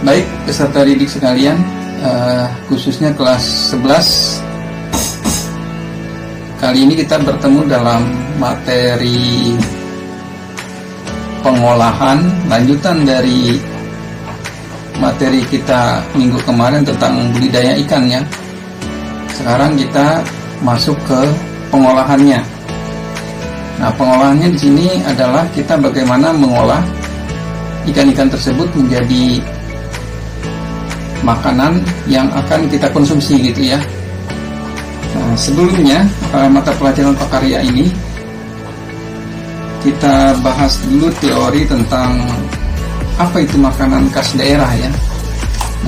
Baik, peserta didik sekalian, khususnya kelas 11. Kali ini kita bertemu dalam materi pengolahan, lanjutan dari materi kita minggu kemarin tentang budidaya ikan ya. Sekarang kita masuk ke pengolahannya. Nah, pengolahannya di sini adalah kita bagaimana mengolah ikan-ikan tersebut menjadi makanan yang akan kita konsumsi gitu ya. Nah, sebelumnya mata pelajaran prakarya ini kita bahas dulu teori tentang apa itu makanan khas daerah ya.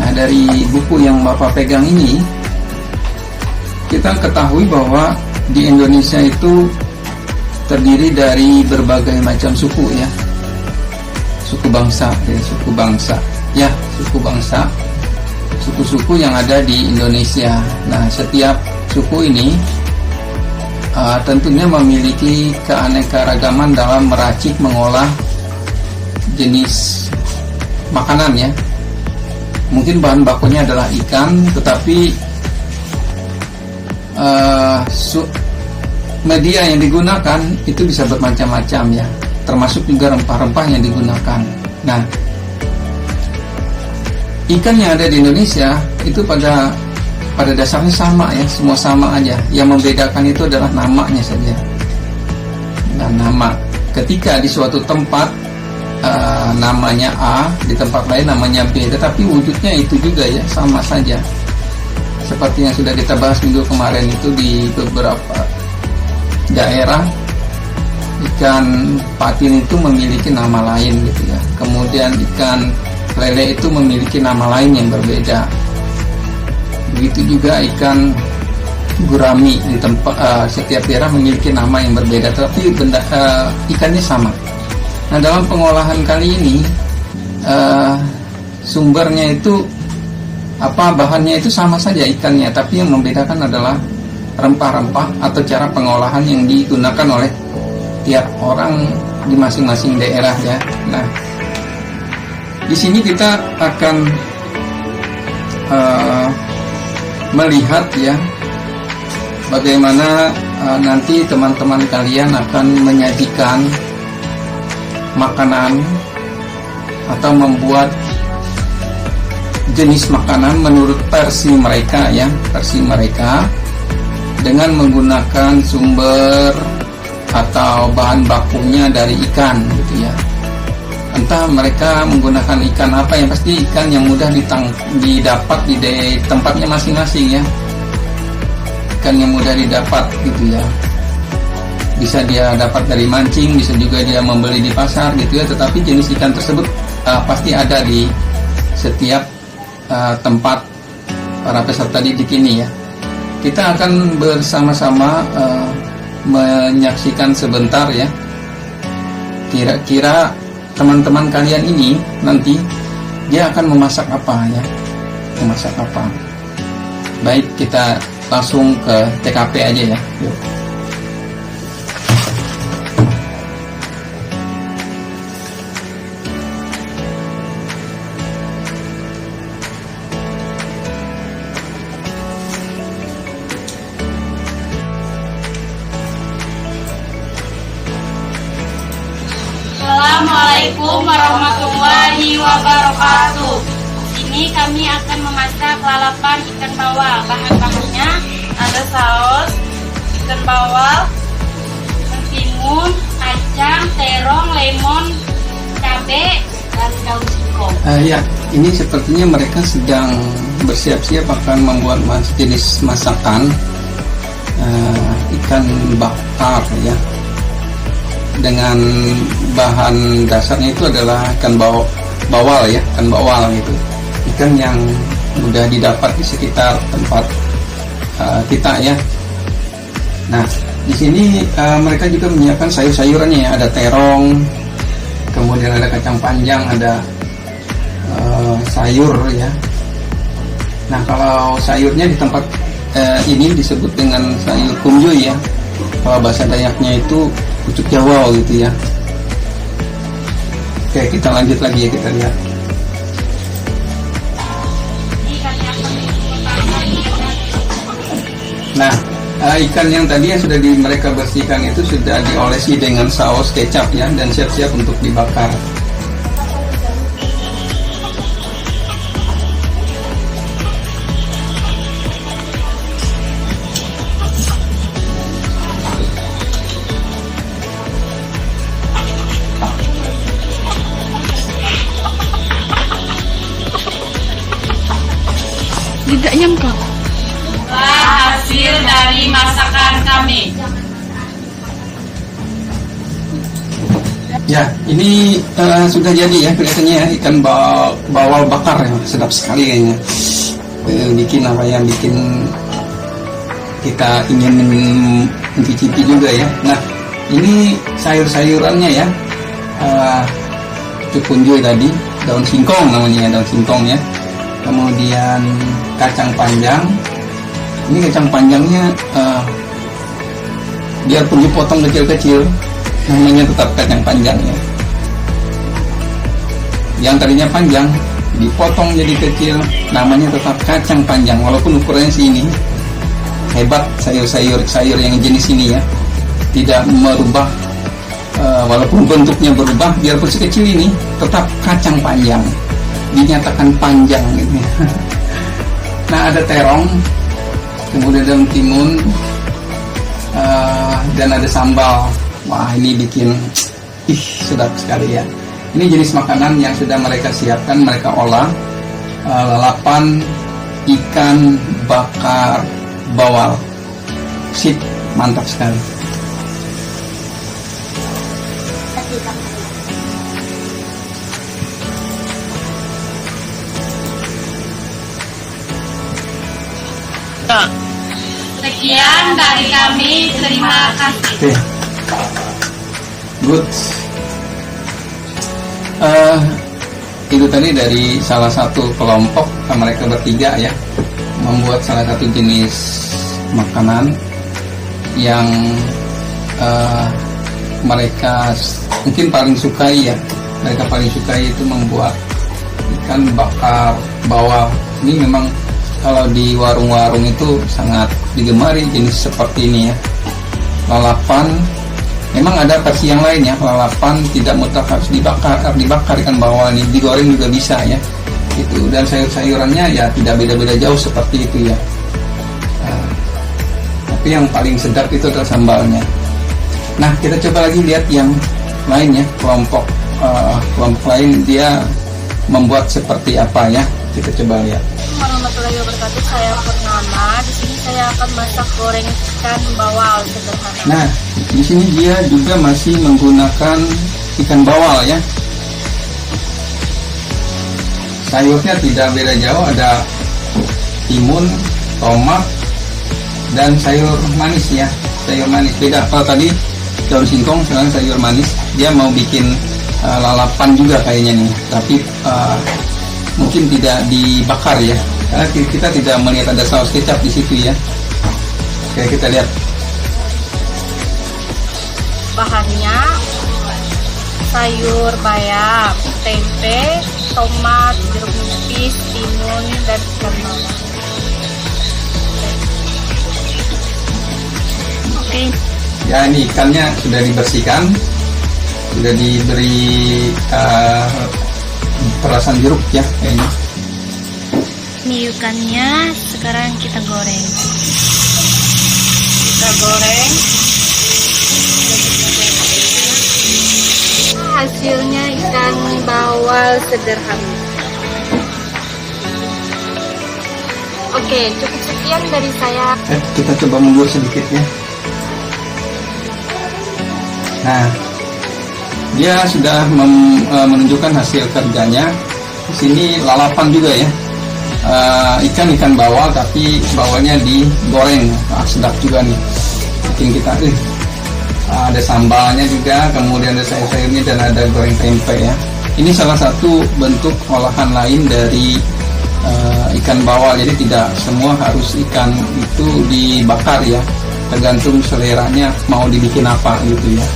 Nah, dari buku yang Bapak pegang ini kita ketahui bahwa di Indonesia itu terdiri dari berbagai macam suku ya. Suku bangsa. Suku-suku yang ada di Indonesia. Nah, setiap suku ini tentunya memiliki keanekaragaman dalam meracik mengolah jenis makanan ya. Mungkin bahan bakunya adalah ikan, tetapi media yang digunakan itu bisa bermacam-macam ya, termasuk juga rempah-rempah yang digunakan. Nah, ikan yang ada di Indonesia itu pada dasarnya sama ya, semua sama aja. Yang membedakan itu adalah namanya saja. Dan nama, ketika di suatu tempat namanya A, di tempat lain namanya B, tetapi wujudnya itu juga ya, sama saja. Seperti yang sudah kita bahas minggu kemarin itu, di beberapa daerah ikan patin itu memiliki nama lain gitu ya. Kemudian ikan lele itu memiliki nama lain yang berbeda. Begitu juga ikan gurami di tempat setiap daerah memiliki nama yang berbeda, tapi ikannya sama. Nah, dalam pengolahan kali ini sumbernya itu bahannya itu sama saja ikannya, tapi yang membedakan adalah rempah-rempah atau cara pengolahan yang digunakan oleh tiap orang di masing-masing daerah ya. Nah, di sini kita akan melihat ya bagaimana nanti teman-teman kalian akan menyajikan makanan atau membuat jenis makanan menurut versi mereka ya, dengan menggunakan sumber atau bahan bakunya dari ikan gitu ya. Entah mereka menggunakan ikan apa, yang pasti ikan yang mudah didapat di tempatnya masing-masing ya. Ikan yang mudah didapat gitu ya. Bisa dia dapat dari mancing, bisa juga dia membeli di pasar gitu ya. Tetapi jenis ikan tersebut pasti ada di setiap tempat para peserta didik ini ya. Kita akan bersama-sama menyaksikan sebentar ya. Kira-kira teman-teman kalian ini nanti dia akan memasak apa ya? Memasak apa? Baik, kita langsung ke TKP aja ya. Yuk. Assalamualaikum warahmatullahi wabarakatuh. Ini kami akan memasak lalapan ikan bawal. Bahan bakunya ada saus ikan bawal, mentimun, kacang, terong, lemon, cabai, dan daun singkong. Ya, ini sepertinya mereka sedang bersiap-siap akan membuat jenis masakan ikan bakar ya. Dengan bahan dasarnya itu adalah ikan bawal ya, ikan bawal gitu. Ikan yang mudah didapat di sekitar tempat kita ya. Nah, di sini mereka juga menyiapkan sayur-sayurannya ya, ada terong, kemudian ada kacang panjang, ada sayur ya. Nah, kalau sayurnya di tempat ini disebut dengan sayur kumjuy ya. Kalau bahasa Dayaknya itu pucuk Jawa gitu ya. Oke, kita lanjut lagi ya, kita lihat. Nah, ikan yang tadi yang sudah mereka bersihkan itu sudah diolesi dengan saus kecap ya, dan siap-siap untuk dibakar. Tidak nyangka. Hasil dari masakan kami. Ya, ini sudah jadi ya kelihatannya ya, ikan bawal bakar ya, sedap sekali kayaknya. Bikin apa yang bikin kita ingin mencicipi juga ya. Nah, ini sayur-sayurannya ya, cukunjoy tadi, daun singkong namanya ya, daun singkong ya. Kemudian kacang panjang. Ini kacang panjangnya biarpun dipotong kecil-kecil, namanya tetap kacang panjang ya. Yang tadinya panjang dipotong jadi kecil, namanya tetap kacang panjang walaupun ukurannya segini. Hebat sayur yang jenis ini ya, tidak merubah walaupun bentuknya berubah, biarpun sekecil ini tetap kacang panjang, dinyatakan panjang gitu. Nah, ada terong, kemudian daun timun, dan ada sambal. Wah, ini bikin sedap sekali ya. Ini jenis makanan yang sudah mereka siapkan, mereka olah, lalapan ikan bakar bawal. Sip, mantap sekali. Sekian dari kami, terima kasih. Oke, good. Itu tadi dari salah satu kelompok, mereka bertiga ya, membuat salah satu jenis makanan yang mereka mungkin paling sukai ya. Mereka paling sukai itu membuat ikan bakar bawal. Ini memang kalau di warung-warung itu sangat digemari jenis seperti ini ya. Lalapan, memang ada versi yang lain ya. Lalapan tidak mutlak harus dibakar ikan bawal ini, digoreng juga bisa ya. Itu, dan sayur-sayurannya ya tidak beda-beda jauh seperti itu ya. Tapi yang paling sedap itu adalah sambalnya. Nah, kita coba lagi lihat yang lain ya, kelompok lain dia membuat seperti apa ya. Kita coba lihat. Warahmatullahi wabarakatuh. Saya Purnama. Di sini saya akan masak goreng ikan bawal sederhana. Nah, di sini dia juga masih menggunakan ikan bawal ya. Sayurnya tidak beda jauh, ada timun, tomat, dan sayur manis ya. Sayur manis beda. Kalau tadi daun singkong, sekarang sayur manis. Dia mau bikin lalapan juga kayaknya nih, tapi mungkin tidak dibakar ya, karena kita tidak melihat ada saus kecap di situ ya. Oke, kita lihat. Bahannya sayur bayam, tempe, tomat, jeruk nipis, timun, dan ikan bawal. Oke. Ya, ini ikannya sudah dibersihkan, sudah diberi perasan jeruk ya kayaknya. Ini ikannya sekarang kita goreng. Kita goreng. Hasilnya ikan bawal sederhana. Oke, cukup sekian dari saya. Kita coba mundur sedikit ya. Nah, dia sudah menunjukkan hasil kerjanya. Di sini lalapan juga ya, ikan bawal tapi bawalnya digoreng. Sedap juga nih, bikin kita ada sambalnya juga, kemudian ada sayur-sayurnya, dan ada goreng tempe ya. Ini salah satu bentuk olahan lain dari ikan bawal. Jadi tidak semua harus ikan itu dibakar ya, tergantung seleranya mau dibikin apa gitu ya.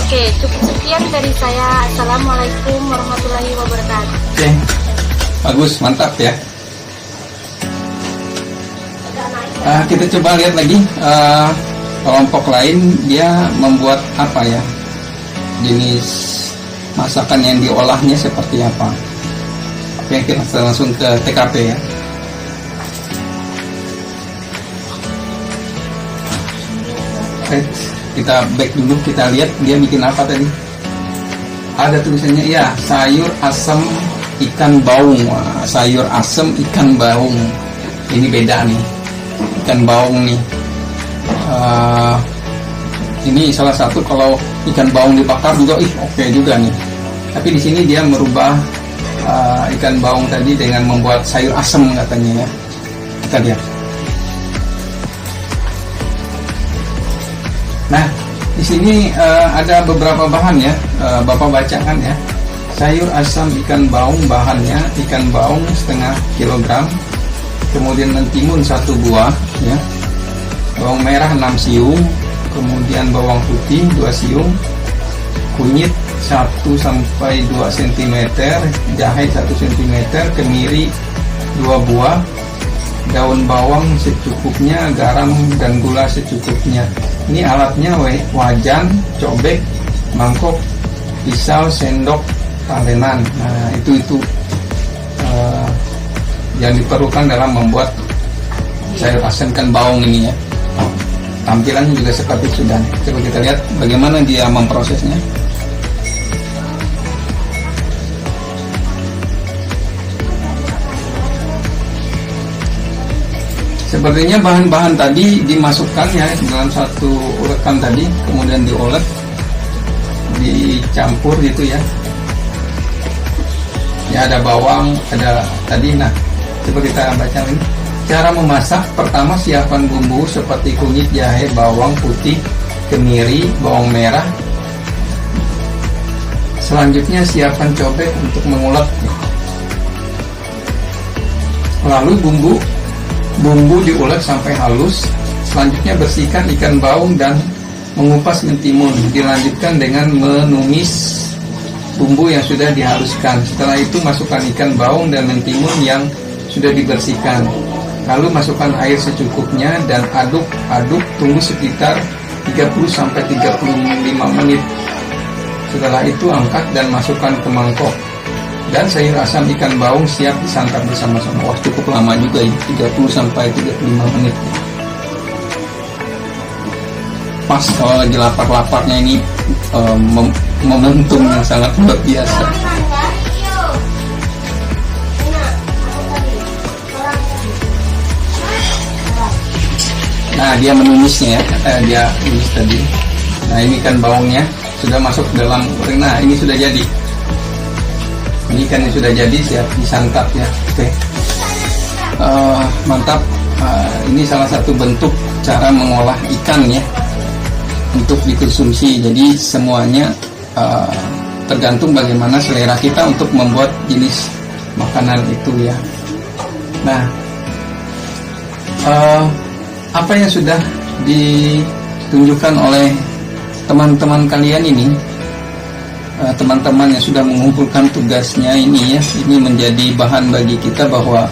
Oke, cukup sekian dari saya. Assalamualaikum warahmatullahi wabarakatuh. Oke, bagus, mantap ya. Kita coba lihat lagi kelompok lain, dia membuat apa ya, jenis masakan yang diolahnya seperti apa. Oke, kita langsung ke TKP ya. Kita back dulu, kita lihat dia bikin apa tadi. Ada tulisannya ya, sayur asem ikan baung. Wah, sayur asem ikan baung. Ini beda nih, ikan baung nih. Ini salah satu, kalau ikan baung dibakar juga, oke juga nih. Tapi di sini dia merubah ikan baung tadi dengan membuat sayur asem katanya ya. Kita lihat. Nah, di sini ada beberapa bahan ya, Bapak bacakan ya. Sayur asam ikan baung, bahannya ikan baung setengah kilogram, kemudian mentimun 1 buah ya, bawang merah 6 siung, kemudian bawang putih 2 siung, kunyit 1-2 cm, jahe 1 cm, kemiri 2 buah, daun bawang secukupnya, garam dan gula secukupnya. Ini alatnya wajan, cobek, mangkok, pisau, sendok, talenan. Nah, itu yang diperlukan dalam membuat sayur asam ikan baung ini ya. Tampilannya juga seperti sudah. Coba kita lihat bagaimana dia memprosesnya. Sepertinya bahan-bahan tadi dimasukkan ya dalam satu ulekan tadi, kemudian diolek, dicampur gitu ya. Ya, ada bawang, ada tadi. Nah, coba kita baca ini. Cara memasak: pertama siapkan bumbu seperti kunyit, jahe, bawang putih, kemiri, bawang merah. Selanjutnya siapkan cobek untuk mengulek. Lalu bumbu diulek sampai halus. Selanjutnya bersihkan ikan baung dan mengupas mentimun. Dilanjutkan dengan menumis bumbu yang sudah dihaluskan. Setelah itu masukkan ikan baung dan mentimun yang sudah dibersihkan. Lalu masukkan air secukupnya dan aduk-aduk, tunggu sekitar 30-35 menit. Setelah itu angkat dan masukkan ke mangkok. Dan sayur asam ikan baung siap disantap bersama-sama. Wah, cukup lama juga ya, 30-35 menit. Pas kalau lagi lapar-laparnya ini, momentum yang sangat luar biasa. Nah, dia menumisnya ya, dia tumis tadi. Nah, ini ikan baungnya sudah masuk dalam goreng. Nah, ini sudah jadi. Ini ikannya sudah jadi, siap disantap ya. Oke. Mantap. Ini salah satu bentuk cara mengolah ikan ya untuk dikonsumsi. Jadi semuanya tergantung bagaimana selera kita untuk membuat jenis makanan itu ya. Nah, apa yang sudah ditunjukkan oleh teman-teman kalian ini, teman-teman yang sudah mengumpulkan tugasnya ini ya, ini menjadi bahan bagi kita bahwa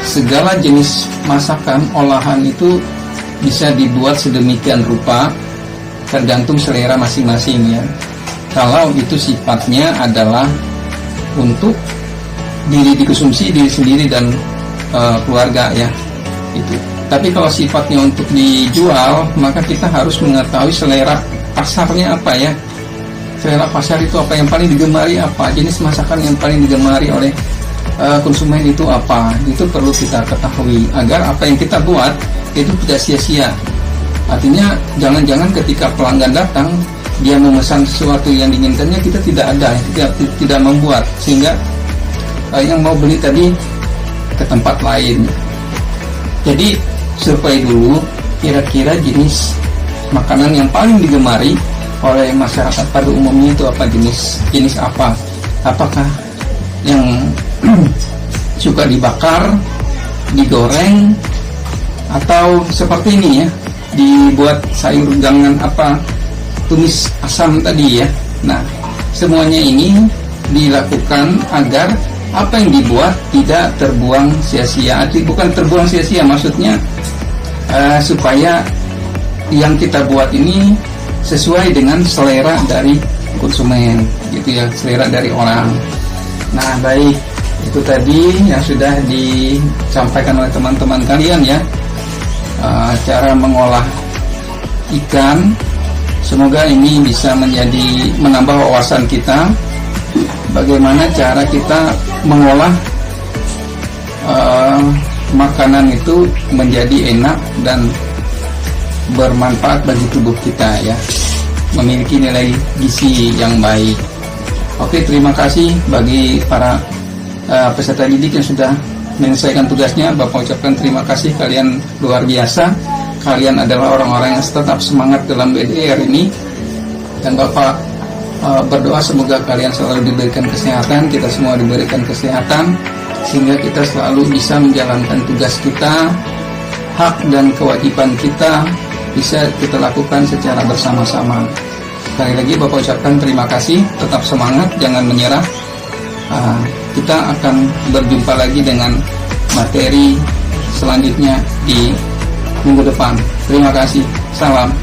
segala jenis masakan olahan itu bisa dibuat sedemikian rupa tergantung selera masing-masing ya. Kalau itu sifatnya adalah untuk dikonsumsi diri sendiri dan keluarga ya itu. Tapi kalau sifatnya untuk dijual, maka kita harus mengetahui selera pasarnya apa ya. Selera pasar itu apa, yang paling digemari apa, jenis masakan yang paling digemari oleh konsumen itu apa. Itu perlu kita ketahui agar apa yang kita buat itu tidak sia-sia. Artinya jangan-jangan ketika pelanggan datang dia memesan sesuatu yang diinginkannya, kita tidak ada, tidak membuat, sehingga yang mau beli tadi ke tempat lain. Jadi survei dulu kira-kira jenis makanan yang paling digemari oleh masyarakat pada umumnya itu apa, jenis apa, apakah yang suka dibakar, digoreng, atau seperti ini ya, dibuat sayur dengan apa, tumis asam tadi ya. Nah, semuanya ini dilakukan agar apa yang dibuat tidak terbuang sia-sia. Bukan terbuang sia-sia, maksudnya supaya yang kita buat ini sesuai dengan selera dari konsumen, gitu ya, selera dari orang. Nah, baik, itu tadi yang sudah disampaikan oleh teman-teman kalian ya, cara mengolah ikan. Semoga ini bisa menambah wawasan kita bagaimana cara kita mengolah makanan itu menjadi enak dan bermanfaat bagi tubuh kita ya, memiliki nilai gizi yang baik. Oke, terima kasih bagi para peserta didik yang sudah menyelesaikan tugasnya. Bapak ucapkan terima kasih, kalian luar biasa. Kalian adalah orang-orang yang tetap semangat dalam BDR ini, dan Bapak berdoa semoga kalian selalu diberikan kesehatan, kita semua diberikan kesehatan, sehingga kita selalu bisa menjalankan tugas kita, hak dan kewajiban kita bisa kita lakukan secara bersama-sama. Sekali lagi Bapak ucapkan terima kasih, tetap semangat, jangan menyerah. Kita akan berjumpa lagi dengan materi selanjutnya di minggu depan. Terima kasih. Salam.